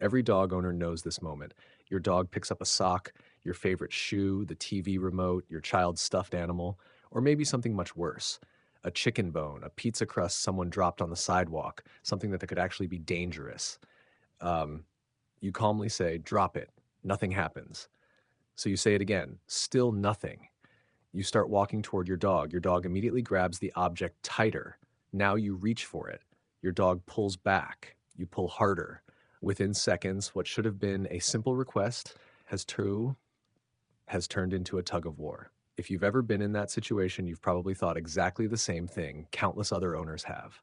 Every dog owner knows this moment. Your dog picks up a sock, your favorite shoe, the TV remote, your child's stuffed animal, or maybe something much worse. A chicken bone, a pizza crust someone dropped on the sidewalk, something that could actually be dangerous. Um, you calmly say, drop it. Nothing happens. So you say it again, still nothing. You start walking toward your dog. Your dog immediately grabs the object tighter. Now you reach for it. Your dog pulls back. You pull harder. Within seconds, what should have been a simple request has turned into a tug of war. If you've ever been in that situation, you've probably thought exactly the same thing countless other owners have.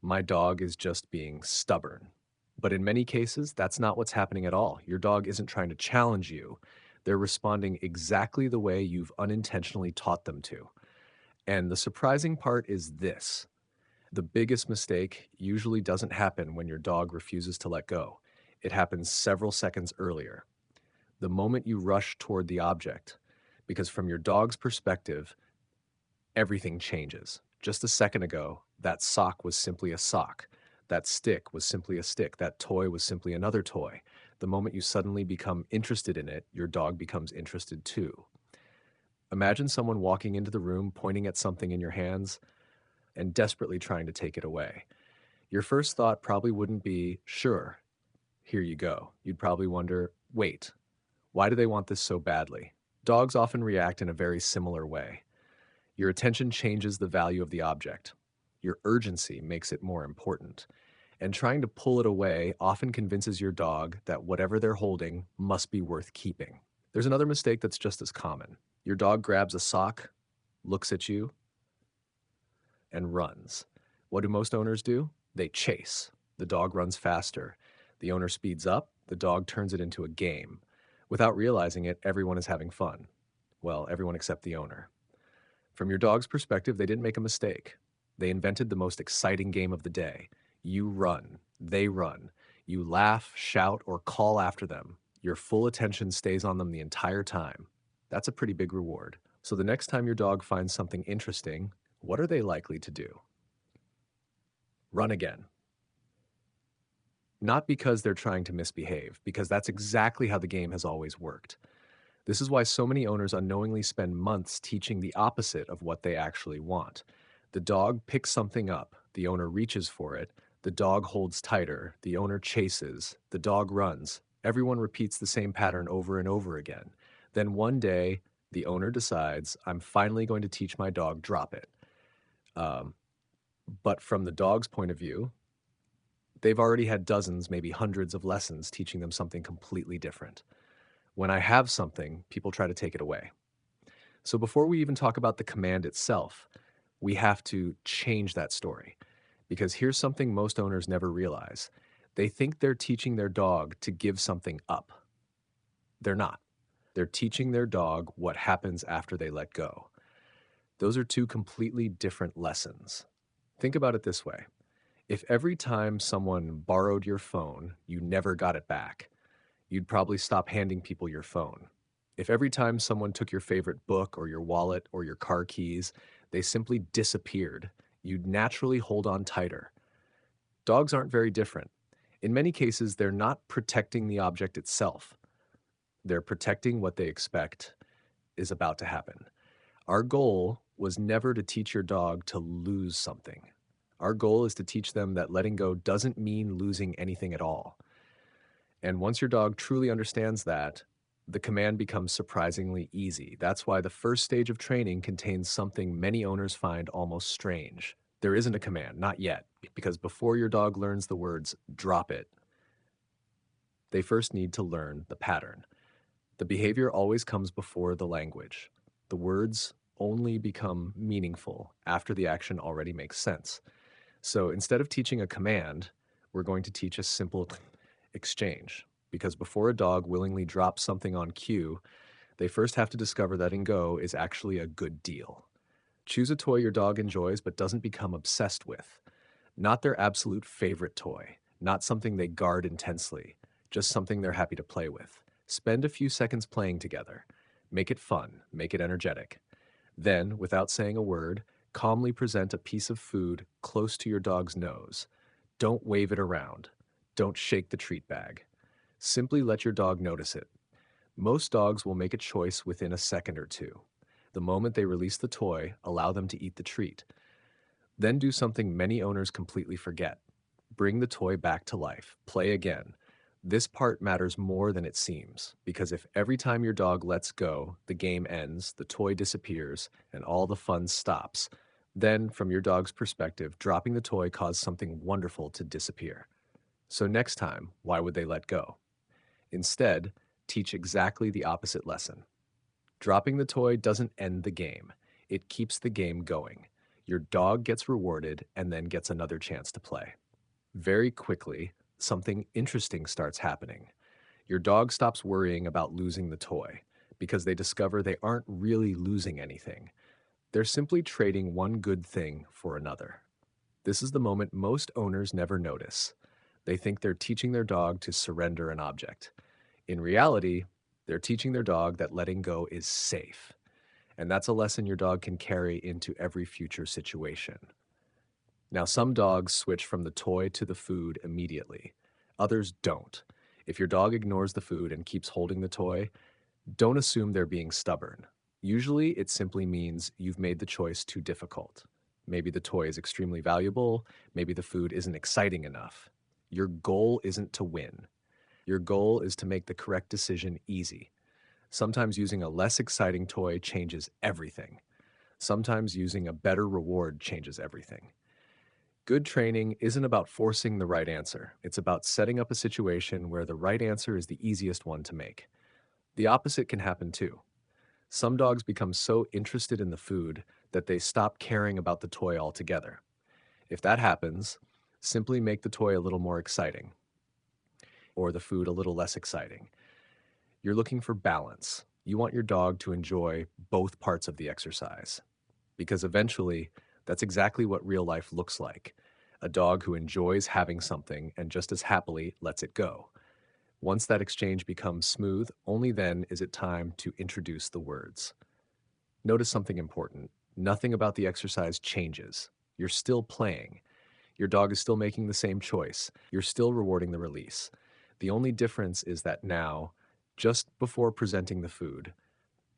My dog is just being stubborn. But in many cases, that's not what's happening at all. Your dog isn't trying to challenge you. They're responding exactly the way you've unintentionally taught them to. And the surprising part is this: the biggest mistake usually doesn't happen when your dog refuses to let go. It happens several seconds earlier, the moment you rush toward the object. Because from your dog's perspective, everything changes. Just a second ago, that sock was simply a sock. That stick was simply a stick. That toy was simply another toy. The moment you suddenly become interested in it, your dog becomes interested too. Imagine someone walking into the room, pointing at something in your hands, and desperately trying to take it away. Your first thought probably wouldn't be, sure, here you go. You'd probably wonder, wait, why do they want this so badly? Dogs often react in a very similar way. Your attention changes the value of the object. Your urgency makes it more important. And trying to pull it away often convinces your dog that whatever they're holding must be worth keeping. There's another mistake that's just as common. Your dog grabs a sock, looks at you, and runs. What do most owners do? They chase. The dog runs faster. The owner speeds up. The dog turns it into a game. Without realizing it, everyone is having fun. Well, everyone except the owner. From your dog's perspective, they didn't make a mistake. They invented the most exciting game of the day. You run. They run. You laugh, shout, or call after them. Your full attention stays on them the entire time. That's a pretty big reward. So the next time your dog finds something interesting, what are they likely to do? Run again. Not because they're trying to misbehave, because that's exactly how the game has always worked. This is why so many owners unknowingly spend months teaching the opposite of what they actually want. The dog picks something up, the owner reaches for it, the dog holds tighter, the owner chases, the dog runs. Everyone repeats the same pattern over and over again. Then one day, the owner decides, I'm finally going to teach my dog drop it. Um, but from the dog's point of view, they've already had dozens, maybe hundreds of lessons teaching them something completely different. When I have something, people try to take it away. So before we even talk about the command itself, we have to change that story. Because here's something most owners never realize. They think they're teaching their dog to give something up. They're not. They're teaching their dog what happens after they let go. Those are two completely different lessons. Think about it this way. If every time someone borrowed your phone, you never got it back, you'd probably stop handing people your phone. If every time someone took your favorite book or your wallet or your car keys, they simply disappeared, you'd naturally hold on tighter. Dogs aren't very different. In many cases, they're not protecting the object itself. They're protecting what they expect is about to happen. Our goal was never to teach your dog to lose something. Our goal is to teach them that letting go doesn't mean losing anything at all. And once your dog truly understands that, the command becomes surprisingly easy. That's why the first stage of training contains something many owners find almost strange. There isn't a command, not yet, because before your dog learns the words drop it, they first need to learn the pattern. The behavior always comes before the language. The words only become meaningful after the action already makes sense. So instead of teaching a command, we're going to teach a simple exchange. Because before a dog willingly drops something on cue, they first have to discover that letting go is actually a good deal. Choose a toy your dog enjoys but doesn't become obsessed with. Not their absolute favorite toy, not something they guard intensely, just something they're happy to play with. Spend a few seconds playing together. Make it fun, make it energetic. Then, without saying a word, calmly present a piece of food close to your dog's nose. Don't wave it around. Don't shake the treat bag. Simply let your dog notice it. Most dogs will make a choice within a second or two. The moment they release the toy, allow them to eat the treat. Then do something many owners completely forget. Bring the toy back to life. Play again. This part matters more than it seems, because if every time your dog lets go, the game ends, the toy disappears, and all the fun stops, then, from your dog's perspective, dropping the toy caused something wonderful to disappear. So next time, why would they let go? Instead, teach exactly the opposite lesson. Dropping the toy doesn't end the game, it keeps the game going. Your dog gets rewarded and then gets another chance to play. Very quickly, something interesting starts happening. Your dog stops worrying about losing the toy because they discover they aren't really losing anything. They're simply trading one good thing for another. This is the moment most owners never notice. They think they're teaching their dog to surrender an object. In reality, they're teaching their dog that letting go is safe. And that's a lesson your dog can carry into every future situation. Now, some dogs switch from the toy to the food immediately. Others don't. If your dog ignores the food and keeps holding the toy, don't assume they're being stubborn. Usually, it simply means you've made the choice too difficult. Maybe the toy is extremely valuable, maybe the food isn't exciting enough. Your goal isn't to win. Your goal is to make the correct decision easy. Sometimes using a less exciting toy changes everything. Sometimes using a better reward changes everything. Good training isn't about forcing the right answer. It's about setting up a situation where the right answer is the easiest one to make. The opposite can happen too. Some dogs become so interested in the food that they stop caring about the toy altogether. If that happens, simply make the toy a little more exciting or the food a little less exciting. You're looking for balance. You want your dog to enjoy both parts of the exercise because eventually that's exactly what real life looks like. A dog who enjoys having something and just as happily lets it go. Once that exchange becomes smooth, only then is it time to introduce the words. Notice something important. Nothing about the exercise changes. You're still playing. Your dog is still making the same choice. You're still rewarding the release. The only difference is that now, just before presenting the food,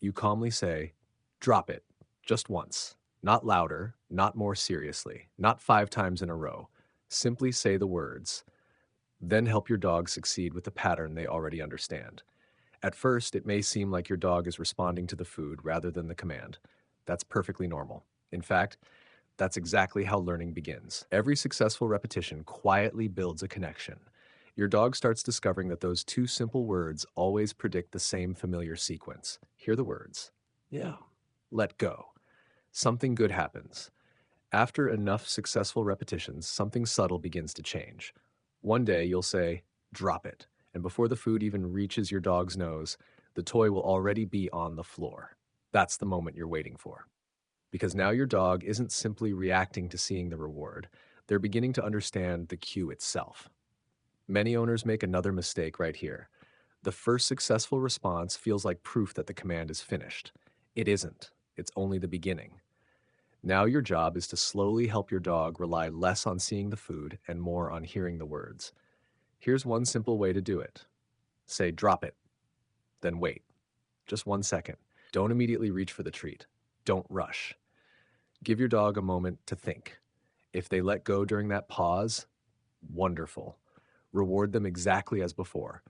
you calmly say, drop it, just once. Not louder, not more seriously, not 5 times in a row. Simply say the words. Then help your dog succeed with the pattern they already understand. At first, it may seem like your dog is responding to the food rather than the command. That's perfectly normal. In fact, that's exactly how learning begins. Every successful repetition quietly builds a connection. Your dog starts discovering that those two simple words always predict the same familiar sequence. Hear the words. Yeah. Let go. Something good happens. After enough successful repetitions, something subtle begins to change. One day you'll say, drop it, and before the food even reaches your dog's nose, the toy will already be on the floor. That's the moment you're waiting for. Because now your dog isn't simply reacting to seeing the reward, they're beginning to understand the cue itself. Many owners make another mistake right here. The first successful response feels like proof that the command is finished. It isn't. It's only the beginning. Now your job is to slowly help your dog rely less on seeing the food and more on hearing the words. Here's one simple way to do it. Say, drop it, then wait. Just 1 second. Don't immediately reach for the treat. Don't rush. Give your dog a moment to think. If they let go during that pause, wonderful. Reward them exactly as before.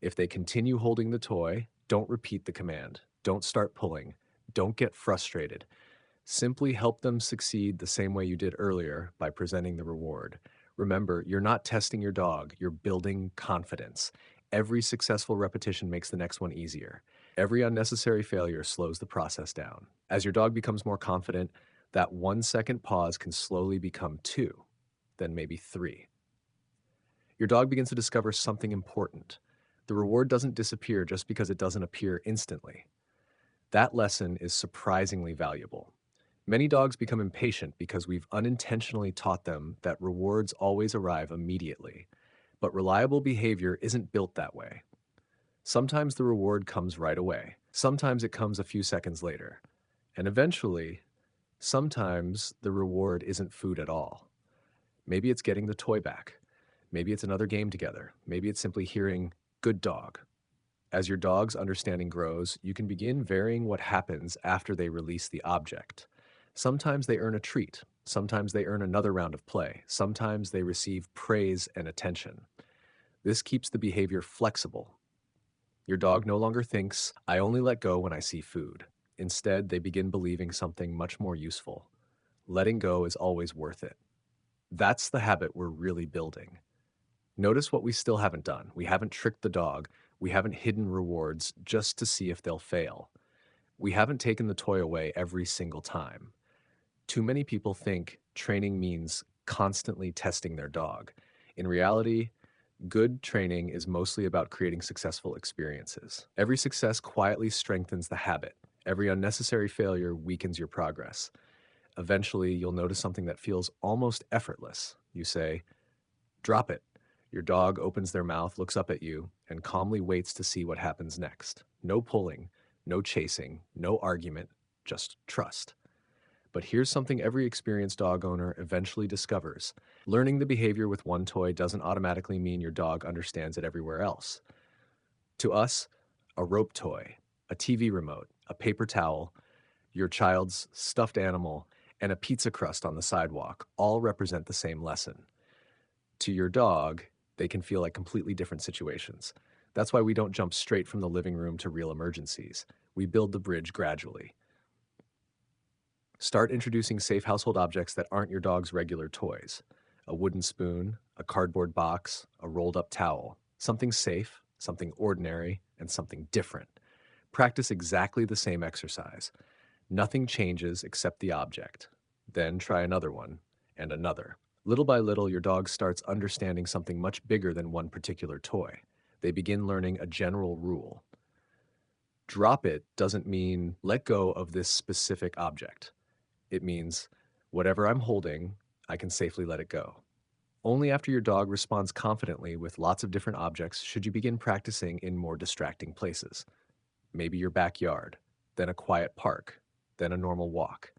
If they continue holding the toy, don't repeat the command. Don't start pulling. Don't get frustrated. Simply help them succeed the same way you did earlier by presenting the reward. Remember, you're not testing your dog, you're building confidence. Every successful repetition makes the next one easier. Every unnecessary failure slows the process down. As your dog becomes more confident, that 1 second pause can slowly become 2, then maybe 3. Your dog begins to discover something important. The reward doesn't disappear just because it doesn't appear instantly. That lesson is surprisingly valuable. Many dogs become impatient because we've unintentionally taught them that rewards always arrive immediately. But reliable behavior isn't built that way. Sometimes the reward comes right away. Sometimes it comes a few seconds later. And eventually, sometimes the reward isn't food at all. Maybe it's getting the toy back. Maybe it's another game together. Maybe it's simply hearing, Good dog. As your dog's understanding grows, you can begin varying what happens after they release the object. Sometimes they earn a treat. Sometimes they earn another round of play. Sometimes they receive praise and attention. This keeps the behavior flexible. Your dog no longer thinks, I only let go when I see food. Instead, they begin believing something much more useful. Letting go is always worth it. That's the habit we're really building. Notice what we still haven't done. We haven't tricked the dog. We haven't hidden rewards just to see if they'll fail. We haven't taken the toy away every single time. Too many people think training means constantly testing their dog. In reality, good training is mostly about creating successful experiences. Every success quietly strengthens the habit. Every unnecessary failure weakens your progress. Eventually, you'll notice something that feels almost effortless. You say, drop it. Your dog opens their mouth, looks up at you, and calmly waits to see what happens next. No pulling, no chasing, no argument, just trust. But here's something every experienced dog owner eventually discovers. Learning the behavior with one toy doesn't automatically mean your dog understands it everywhere else. To us, a rope toy, a TV remote, a paper towel, your child's stuffed animal, and a pizza crust on the sidewalk all represent the same lesson. To your dog, they can feel like completely different situations. That's why we don't jump straight from the living room to real emergencies. We build the bridge gradually. Start introducing safe household objects that aren't your dog's regular toys. A wooden spoon, a cardboard box, a rolled up towel. Something safe, something ordinary, and something different. Practice exactly the same exercise. Nothing changes except the object. Then try another one, and another. Little by little, your dog starts understanding something much bigger than one particular toy. They begin learning a general rule. Drop it doesn't mean let go of this specific object. It means whatever I'm holding, I can safely let it go. Only after your dog responds confidently with lots of different objects should you begin practicing in more distracting places. Maybe your backyard, then a quiet park, then a normal walk.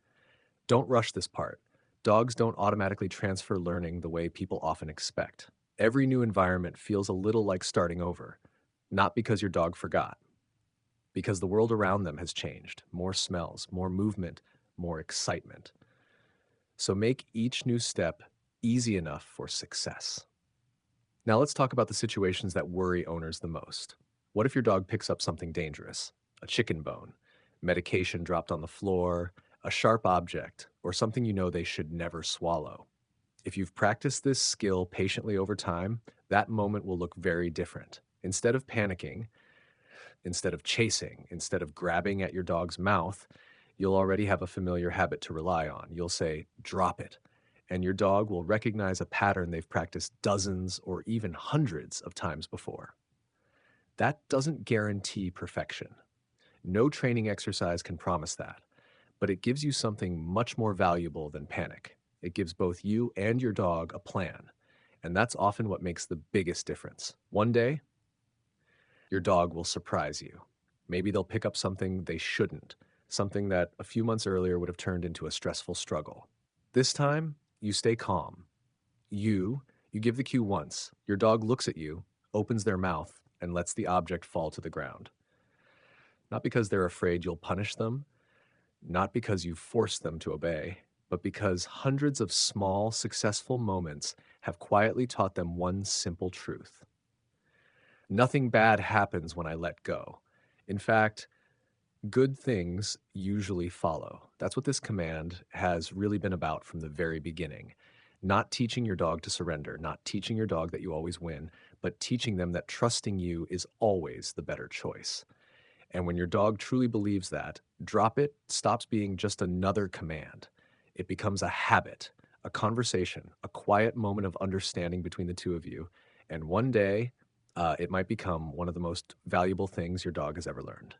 Don't rush this part. Dogs don't automatically transfer learning the way people often expect. Every new environment feels a little like starting over, not because your dog forgot, because the world around them has changed. More smells, more movement, more excitement. So make each new step easy enough for success. Now let's talk about the situations that worry owners the most. What if your dog picks up something dangerous? A chicken bone, medication dropped on the floor, a sharp object, or something you know they should never swallow. If you've practiced this skill patiently over time, that moment will look very different. Instead of panicking, instead of chasing, instead of grabbing at your dog's mouth, you'll already have a familiar habit to rely on. You'll say, drop it. And your dog will recognize a pattern they've practiced dozens or even hundreds of times before. That doesn't guarantee perfection. No training exercise can promise that, but it gives you something much more valuable than panic. It gives both you and your dog a plan, and that's often what makes the biggest difference. One day, your dog will surprise you. Maybe they'll pick up something they shouldn't, something that a few months earlier would have turned into a stressful struggle. This time, you stay calm. You give the cue once. Your dog looks at you, opens their mouth, and lets the object fall to the ground. Not because they're afraid you'll punish them, not because you've forced them to obey, but because hundreds of small, successful moments have quietly taught them one simple truth. Nothing bad happens when I let go. In fact, good things usually follow. That's what this command has really been about from the very beginning. Not teaching your dog to surrender, not teaching your dog that you always win, but teaching them that trusting you is always the better choice. And when your dog truly believes that, drop it stops being just another command. It becomes a habit, a conversation, a quiet moment of understanding between the two of you. And one day, it might become one of the most valuable things your dog has ever learned.